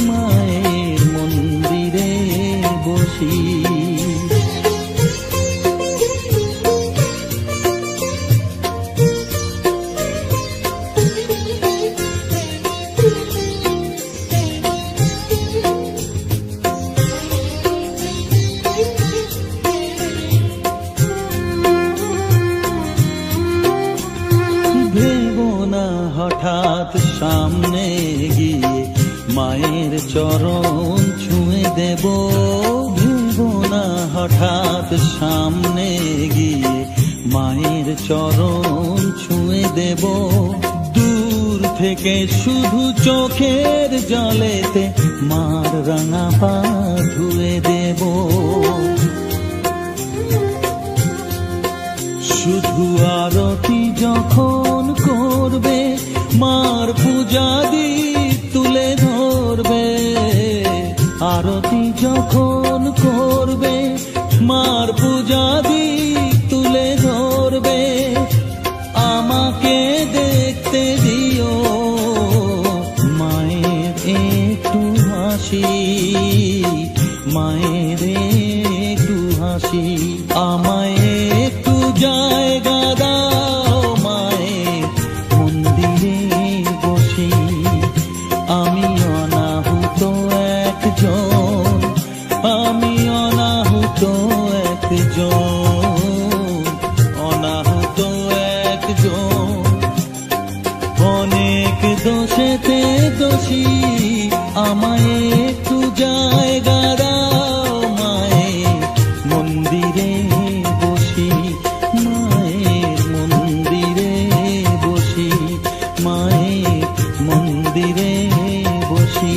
মায়ের মন্দিরে বসি। হঠাৎ সামনে গিয়ে মায়ের চরণ ছুঁয়ে দেব। ভুলবো না হঠাৎ সামনে গিয়ে মায়ের চরণ ছুঁয়ে দেব। দূর থেকে শুধু চোখের জলেতে মার রাঙা পা ধুয়ে দেব। শুধু আরতি যখন করবে, মার পূজা দীপ তুলে ধরবে। আরতি যখন করবে, মার পূজা দীপ তুলে ধরবে। আমাকে দেখতে দিও মায়ের একটু হাসি, মায়ের একটু হাসি। আমায় একটু জায়গা দাও মায়ের মন্দিরে বসি। আমি অনাহুত একজন, আমি অনাহুত একজন, অনাহুত একজন। অনেক দোষেতে দোষী। আমায় একটু জায়গা দাও মায়ের মন্দিরে বসি। মায়ের মন্দিরে বসি, মায়ের মন্দিরে বসি।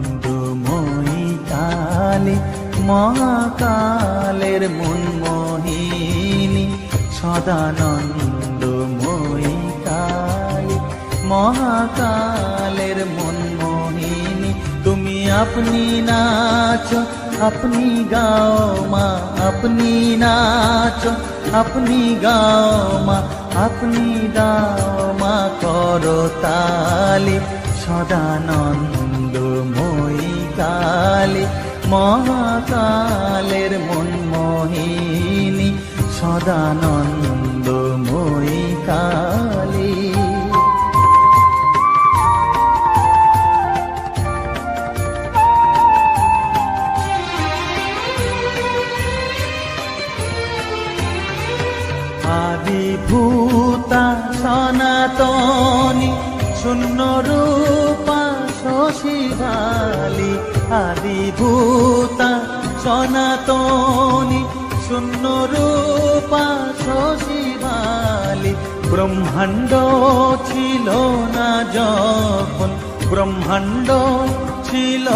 সদানন্দময়ী কালী মহাকালের মনমোহিনী। সদানন্দময়ী কালী মহাকালের মনমোহিনী। তুমি আপনি নাচো, আপনি গাও মা, আপনি নাচো, আপনি গাও মা, আপনি দাও মা করতালি। সদানন্দময়ী কালী মহাকালের মনমোহিনী। সদানন্দময়ী কালী। আদিভূতা সনাতনী শূন্য রূপা শশীবালী। আদিভূতা সনাতনী শূন্য রূপা শশীবালী। ব্রহ্মাণ্ড ছিল না যখন, ব্রহ্মাণ্ড ছিল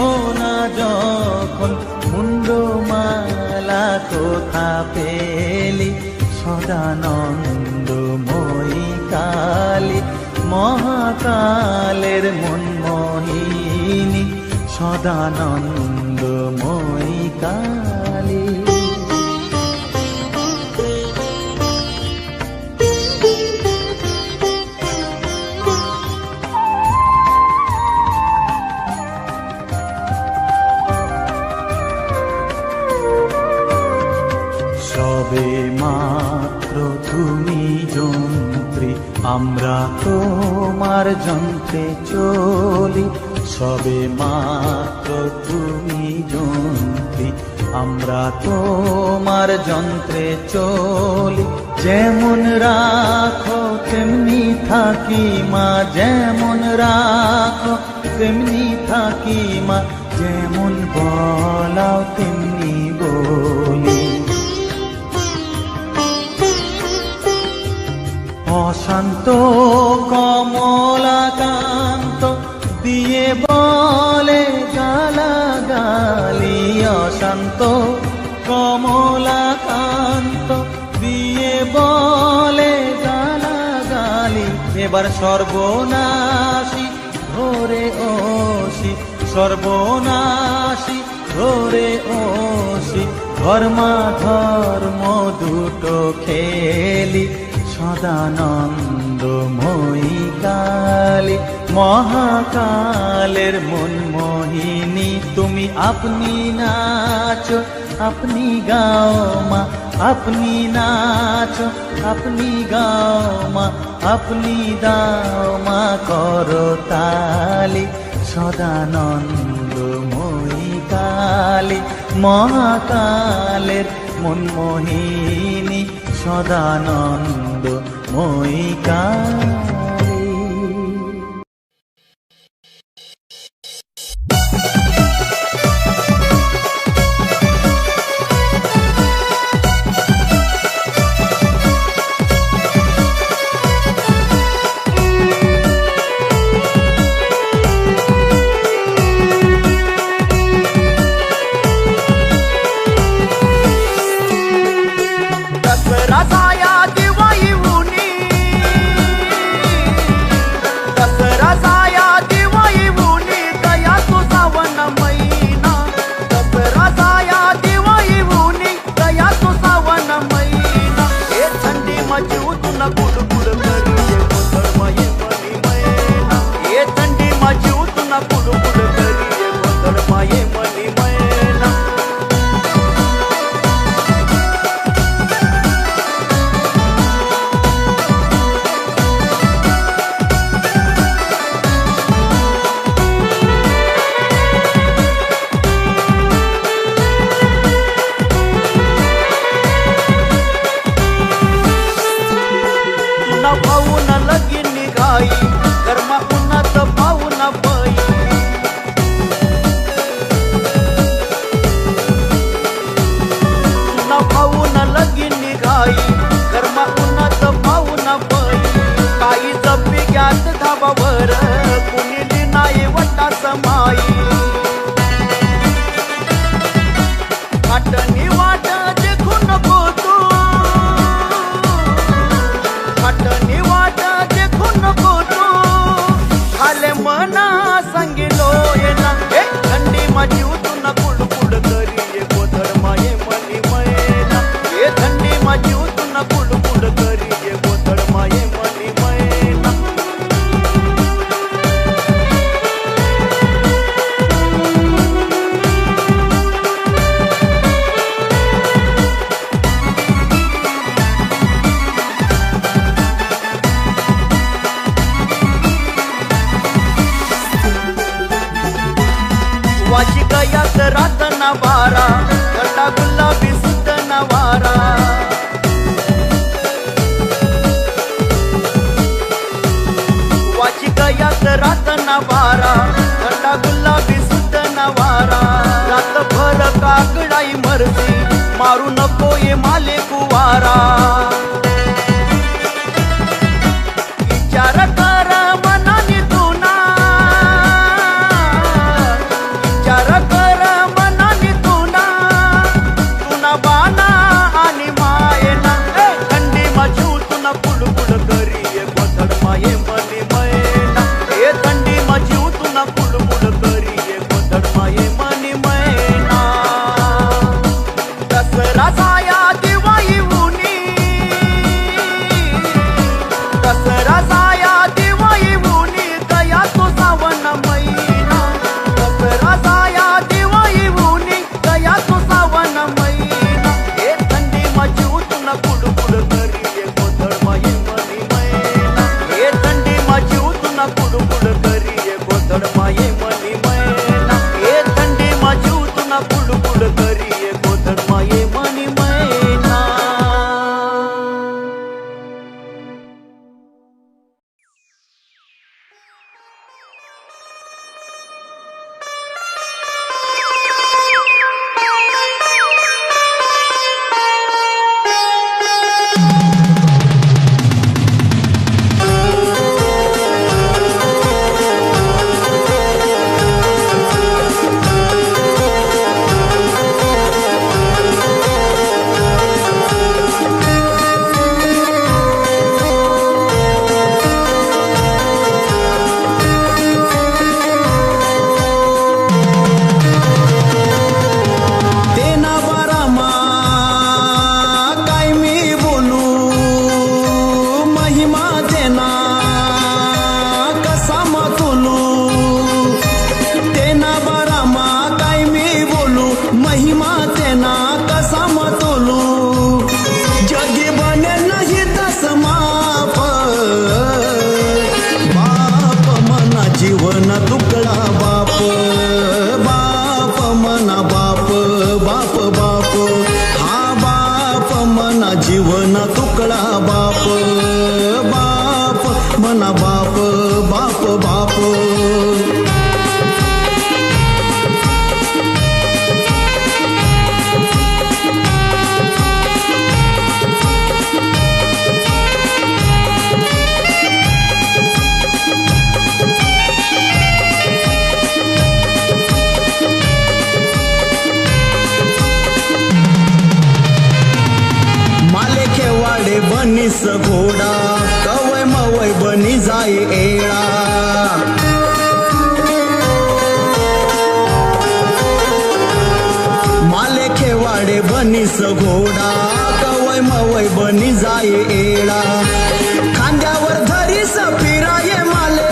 না যখন, মুন্ডমালা কোথা পেলি। সদানন্দময়ী কালী মহাকালের মনমোহিনী। সদানন্দময়ী কালী। সবে মাত্র তুমি যন্ত্রী, আমরা তোমার তোমার যন্ত্রে চলি, সবে মাত্র তুমি যন্ত্রী। আমরা তোমার যন্ত্রে চলি, যেমন রাখো তেমনি থাকি মা, যেমন রাখো তেমনি থাকি মা, যেমন বলাও তেমনি বলি। অশান্ত কমলাকান্ত দিয়ে বলে গালাগালি, অশান্ত কমলাকান্ত দিয়ে বলে গালাগালি। এবার সর্বনাশী ধরে ওসি, সর্বনাশী ধরে ওসি, ধর্মা ধর্ম দুটো খেলি, সদানন্দময়ী কালী। মহাকালের মন মোহিনী তুমি, আপনি নাচো আপনি গাও মা, আপনি নাচো আপনি গাও মা, আপনি দাও মা করতালি। সদানন্দময়ী কালী, মহাকালের মন মোহিনী, সদানন্দময়ী কালী। वारा गड्डा गुलाबी सुद्ध नवारा वाची गयात रात नवारा गड्डा गुलाबी सुद्ध नवारा रातभर काकडाई मरती मारू नको ये माले कुवारा विचार कर मनानी तुना विचार कर मनानी तुना तुना बाना आणि मायेना थंडी माझू तुना कुडकुड करी गोधड माये मनी मैना ए थंडी माझू तुना कुडकुड करी गोधड माये मनी मैना दसरा साया दिवाळी उनी बनीस घोडा कवय मवय बनी जाय एळा माले खेवाडे बनीस घोडा कवय मवय बनी जाय एळा खांद्यावर धरीस फिराये माले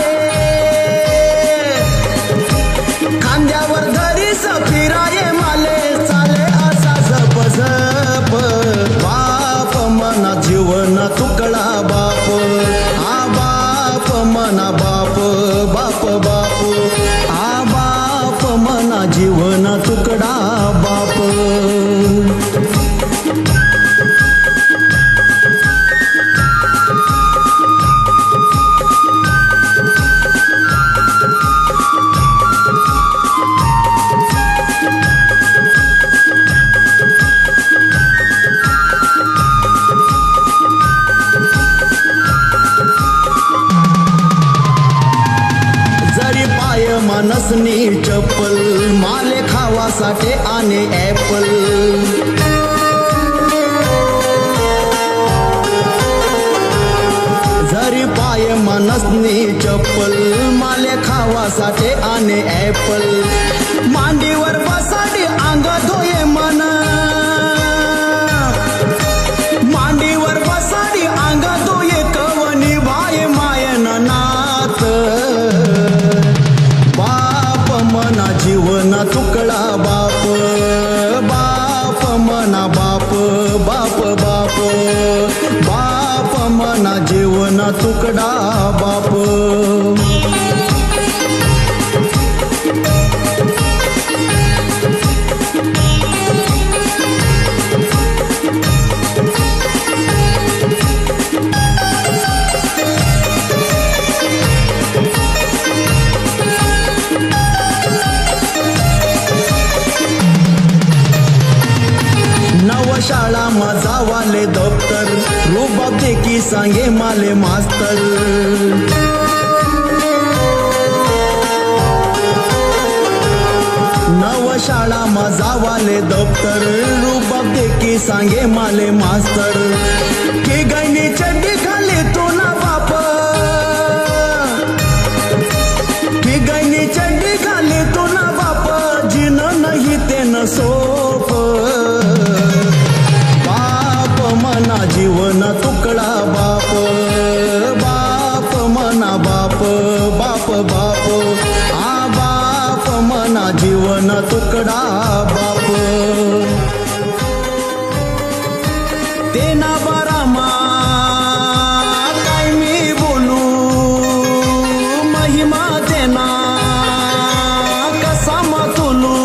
खांद्यावर धरीस फिराये माले चाले असा जप जप बाप मना जीवन तुकडा बाप आ बाप मना बाप बाप बाप आ बाप मना जीवन तुकडा बाप मानसनी चप्पल माले खावासाठी आने ॲपल जरी पाय मानसनी चप्पल माले खावासाठी आने ॲपल मांडीवर बसाडी अंग धोये मन मांडीवर बसाडी अंग धोये कवनी भाय मायन नात मना जीवन तुकडा बाप बाप मना बाप बाप बाप बाप मना जीवन तुकडा बाप शाळा मजावाले दप्तर रुबाब देखी सांगे माले मास्तर नव शाळा मजावाले दप्तर रुबाब देखी सांगे माले मास्तर की गणी चड्डी खाली तो ना बाप की गणी चड्डी खाली तो ना बाप जिन नाही ते न सोप मना जीवन तुकडा बाप बाप मना बाप बाप बाप आ बाप मना जीवन तुकडा बाप तेना बारामा काय मी बोलू महिमा तेना कसा मतुलू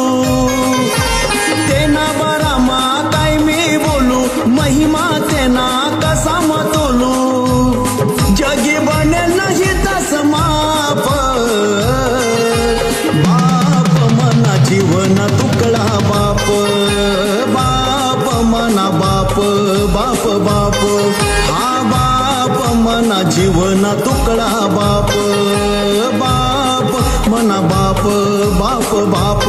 तेना बारामा काय मी बोलू महिमा तेना कसा मतोलू जगी बने नाही तस माप बाप मना जीवन तुकडा बाप बाप मना बाप बाप बाप हा बाप मना जीवन तुकडा बाप बाप मना बाप बाप बाप